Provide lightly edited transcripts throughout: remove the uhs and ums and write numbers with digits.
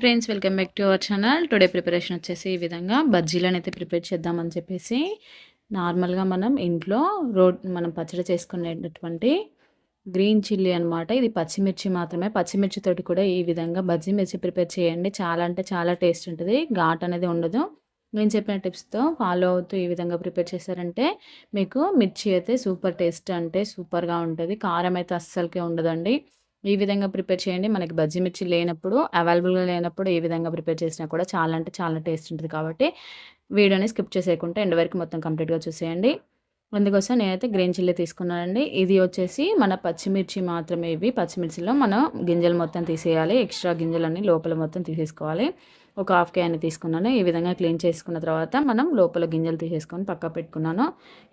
Friends, welcome back to our channel. Today preparation వచ్చేసి ఈ విధంగా బజ్జీలను అయితే ప్రిపేర్ చేద్దామని చెప్పేసి నార్మల్గా మనం ఇంట్లో మనం పచ్చడి చేసుకునేటటువంటి గ్రీన్ చిల్లీ అనమాట. ఇది పచ్చిమిర్చి మాత్రమే. పచ్చిమిర్చితోటి కూడా ఈ విధంగా బజ్జీ మిర్చి ప్రిపేర్ చేయండి. చాలా అంటే చాలా టేస్ట్ ఉంటుంది. ఘాట్ అనేది ఉండదు. నేను చెప్పిన టిప్స్తో ఫాలో అవుతూ ఈ విధంగా ప్రిపేర్ చేశారంటే మీకు మిర్చి అయితే సూపర్ టేస్ట్ అంటే సూపర్గా ఉంటుంది. కారం అయితే అస్సలకే ఉండదండి. ఈ విధంగా ప్రిపేర్ చేయండి. మనకి బజ్జీ మిర్చి లేనప్పుడు, అవైలబుల్‌గా లేనప్పుడు ఈ విధంగా ప్రిపేర్ చేసినా కూడా చాలా అంటే చాలా టేస్ట్ ఉంటది కాబట్టి, వీడియోని స్కిప్ చేసేయకుండా ఎండ్ వరకు మొత్తం కంప్లీట్‌గా చూసేయండి. అందుకోసం నేనైతే గ్రీన్ చిల్లీ తీసుకున్నానండి. ఇది వచ్చేసి మన పచ్చిమిర్చి మాత్రమే ఇవి. పచ్చిమిర్చిలో మనం గింజలు మొత్తం తీసేయాలి. ఎక్స్‌ట్రా గింజలన్నీ లోపల మొత్తం తీసేసుకోవాలి. ఒక హాఫ్ కేజీ తీసుకున్నాను. ఈ విధంగా క్లీన్ చేసుకున్న తర్వాత మనం లోపల గింజలు తీసేసుకొని పక్కకు పెట్టుకున్నాను.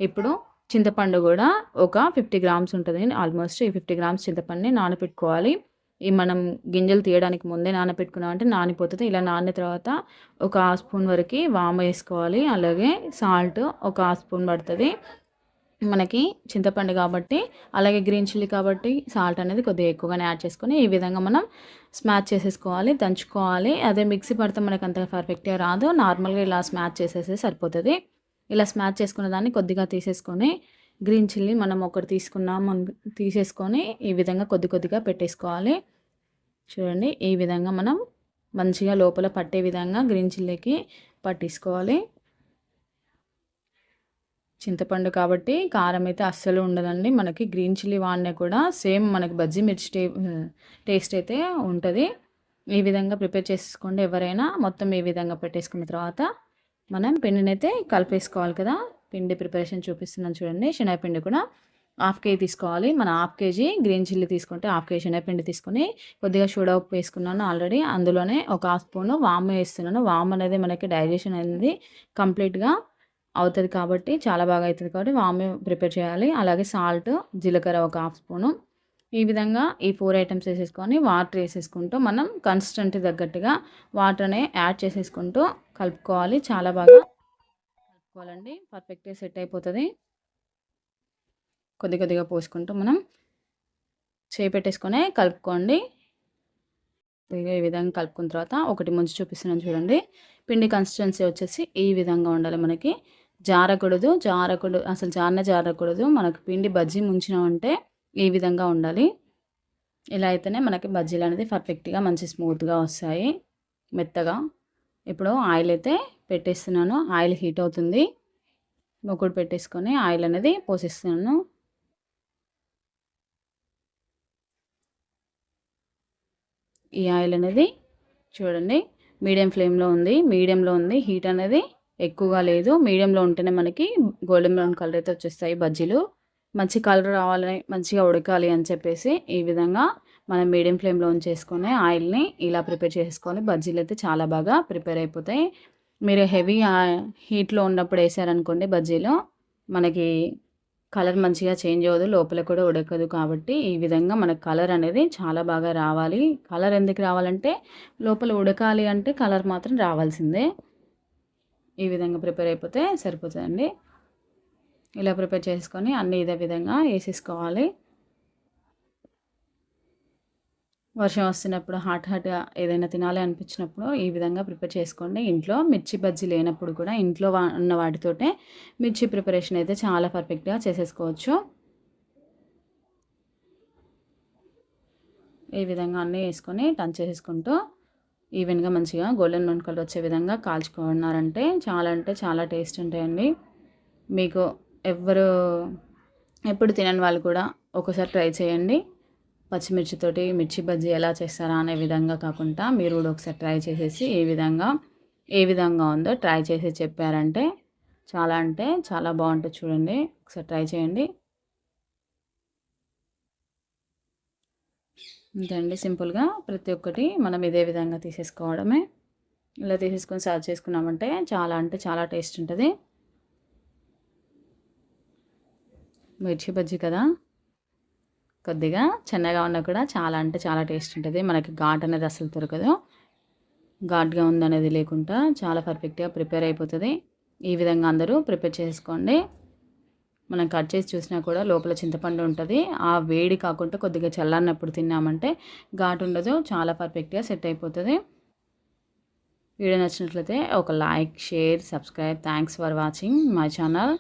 ఇప్పుడు చింతపండు కూడా ఒక 50 గ్రామ్స్ ఉంటుంది. ఆల్మోస్ట్ ఈ 50 గ్రామ్స్ చింతపండుని నానబెట్టుకోవాలి. ఈ మనం గింజలు తీయడానికి ముందే నానబెట్టుకున్నామంటే నానిపోతుంది. ఇలా నానిన తర్వాత ఒక హాఫ్ స్పూన్ వరకు వాము వేసుకోవాలి. అలాగే సాల్ట్ ఒక హాఫ్ స్పూన్ పడుతుంది. మనకి చింతపండు కాబట్టి, అలాగే గ్రీన్ చిల్లీ కాబట్టి సాల్ట్ అనేది కొద్దిగా ఎక్కువగానే యాడ్ చేసుకొని ఈ విధంగా మనం స్మాష్ చేసేసుకోవాలి, దంచుకోవాలి. అదే మిక్సీ పడితే మనకు అంత పర్ఫెక్ట్గా రాదు. నార్మల్గా ఇలా స్మాష్ చేసేస్తే సరిపోతుంది. ఇలా స్మాష్ చేసుకున్న దాన్ని కొద్దిగా తీసేసుకొని గ్రీన్ చిల్లీ మనం ఒకటి తీసేసుకొని ఈ విధంగా కొద్ది కొద్దిగా పెట్టేసుకోవాలి. చూడండి, ఈ విధంగా మనం మంచిగా లోపల పట్టే విధంగా గ్రీన్ చిల్లీకి పట్టేసుకోవాలి. చింతపండు కాబట్టి కారం అయితే అస్సలు ఉండదండి. మనకి గ్రీన్ చిల్లీ వాడినా కూడా సేమ్ మనకి బజ్జీ మిర్చి టేస్ట్ అయితే ఉంటుంది. ఈ విధంగా ప్రిపేర్ చేసుకోండి ఎవరైనా. మొత్తం ఈ విధంగా పెట్టేసుకున్న తర్వాత మనం పిండిని అయితే కలిపేసుకోవాలి కదా. పిండి ప్రిపరేషన్ చూపిస్తున్నాను చూడండి. శనగపిండి కూడా హాఫ్ కేజీ తీసుకోవాలి. మన హాఫ్ కేజీ గ్రీన్ చిల్లీ తీసుకుంటే హాఫ్ కేజీ శనగపిండి తీసుకొని కొద్దిగా సోడా ఉప్పు వేసుకున్నాను ఆల్రెడీ. అందులోనే ఒక హాఫ్ స్పూన్ వాము వేస్తున్నాను. వాము అనేది మనకి డైజెషన్ అనేది కంప్లీట్గా అవుతుంది కాబట్టి, చాలా బాగా అవుతుంది కాబట్టి వాము ప్రిపేర్ చేయాలి. అలాగే సాల్ట్, జీలకర్ర ఒక హాఫ్ స్పూను. ఈ విధంగా ఈ 4 ఐటమ్స్ వేసేసుకొని వాటర్ వేసేసుకుంటూ మనం కన్సిస్టెన్సీ తగ్గట్టుగా వాటర్ని యాడ్ చేసేసుకుంటూ కలుపుకోవాలి. చాలా బాగా కలుపుకోవాలండి. పర్ఫెక్ట్గా సెట్ అయిపోతుంది. కొద్ది కొద్దిగా పోసుకుంటూ మనం పెట్టేసుకొని కలుపుకోండి. ఈ విధంగా కలుపుకున్న తర్వాత ఒకటి ముంచి చూపిస్తున్నాను చూడండి. పిండి కన్సిస్టెన్సీ వచ్చేసి ఈ విధంగా ఉండాలి. మనకి జారకూడదు, అసలు జారకూడదు. మనకు పిండి బజ్జీ ముంచినామంటే ఈ విధంగా ఉండాలి. ఇలా అయితేనే మనకి బజ్జీలు అనేది పర్ఫెక్ట్గా మంచి స్మూత్గా వస్తాయి, మెత్తగా. ఇప్పుడు ఆయిల్ అయితే పెట్టేస్తున్నాను. ఆయిల్ హీట్ అవుతుంది. మూకుడు పెట్టేసుకొని ఆయిల్ అనేది పోసేస్తున్నాను. ఈ ఆయిల్ అనేది చూడండి మీడియంలో ఉంది. హీట్ అనేది ఎక్కువగా లేదు. మీడియంలో ఉంటేనే మనకి గోల్డెన్ బ్రౌన్ కలర్ అయితే వచ్చేస్తాయి బజ్జీలు. మంచి కలర్ రావాలని, మంచిగా ఉడకాలి అని చెప్పేసి ఈ విధంగా మనం మీడియం ఫ్లేమ్లో ఉంచేసుకొని ఆయిల్ని ఇలా ప్రిపేర్ చేసుకోవాలి. బజ్జీలు అయితే చాలా బాగా ప్రిపేర్ అయిపోతాయి. మీరు హెవీ హీట్లో ఉన్నప్పుడు వేసారనుకోండి బజ్జీలు, మనకి కలర్ మంచిగా చేంజ్ అవ్వదు, లోపల కూడా ఉడకదు. కాబట్టి ఈ విధంగా మనకు కలర్ అనేది చాలా బాగా రావాలి. కలర్ ఎందుకు రావాలంటే లోపల ఉడకాలి అంటే కలర్ మాత్రం రావాల్సిందే. ఈ విధంగా ప్రిపేర్ అయిపోతే సరిపోతుందండి. ఇలా ప్రిపేర్ చేసుకొని అన్నీ ఇదే విధంగా వేసేసుకోవాలి. వర్షం వస్తున్నప్పుడు హాట్గా ఏదైనా తినాలి అనిపించినప్పుడు ఈ విధంగా ప్రిపేర్ చేసుకోండి. ఇంట్లో మిర్చి బజ్జీ లేనప్పుడు కూడా ఇంట్లో ఉన్న వాటితోటే మిర్చి ప్రిపరేషన్ అయితే చాలా పర్ఫెక్ట్గా చేసేసుకోవచ్చు. ఈ విధంగా అన్నీ వేసుకొని టర్న్ చేసేసుకుంటూ ఈవెన్గా మంచిగా గోల్డెన్ బ్రౌన్ కలర్ వచ్చే విధంగా కాల్చుకున్నారంటే చాలా అంటే చాలా టేస్ట్ ఉంటాయండి. మీకు ఎప్పుడు తినని వాళ్ళు కూడా ఒకసారి ట్రై చేయండి. పచ్చిమిర్చితోటి మిర్చి బజ్జీ ఎలా చేస్తారా అనే విధంగా కాకుండా మీరు కూడా ఒకసారి ట్రై చేసేసి ఏ విధంగా ఉందో ట్రై చేసి చెప్పారంటే చాలా అంటే చాలా బాగుంటుంది. చూడండి, ఒకసారి ట్రై చేయండి. అంతే సింపుల్గా ప్రతి ఒక్కటి మనం ఇదే విధంగా తీసేసుకోవడమే. ఇలా తీసేసుకొని సర్వ్ చేసుకున్నామంటే చాలా అంటే చాలా టేస్ట్ ఉంటుంది. మిర్చి బజ్జీ కదా, కొద్దిగా చిన్నగా ఉన్నా కూడా చాలా అంటే చాలా టేస్ట్ ఉంటుంది. మనకి ఘాట్ అనేది అసలు దొరకదు. ఘాట్గా ఉందనేది లేకుండా చాలా పర్ఫెక్ట్గా ప్రిపేర్ అయిపోతుంది. ఈ విధంగా అందరూ ప్రిపేర్ చేసుకోండి. మనం కట్ చేసి చూసినా కూడా లోపల చింతపండు ఉంటుంది. ఆ వేడి కాకుండా కొద్దిగా చల్లన్నప్పుడు తిన్నామంటే ఘాటు ఉండదు, చాలా పర్ఫెక్ట్గా సెట్ అయిపోతుంది. వీడియో నచ్చినట్లయితే ఒక like, share, subscribe. Thanks for watching my channel.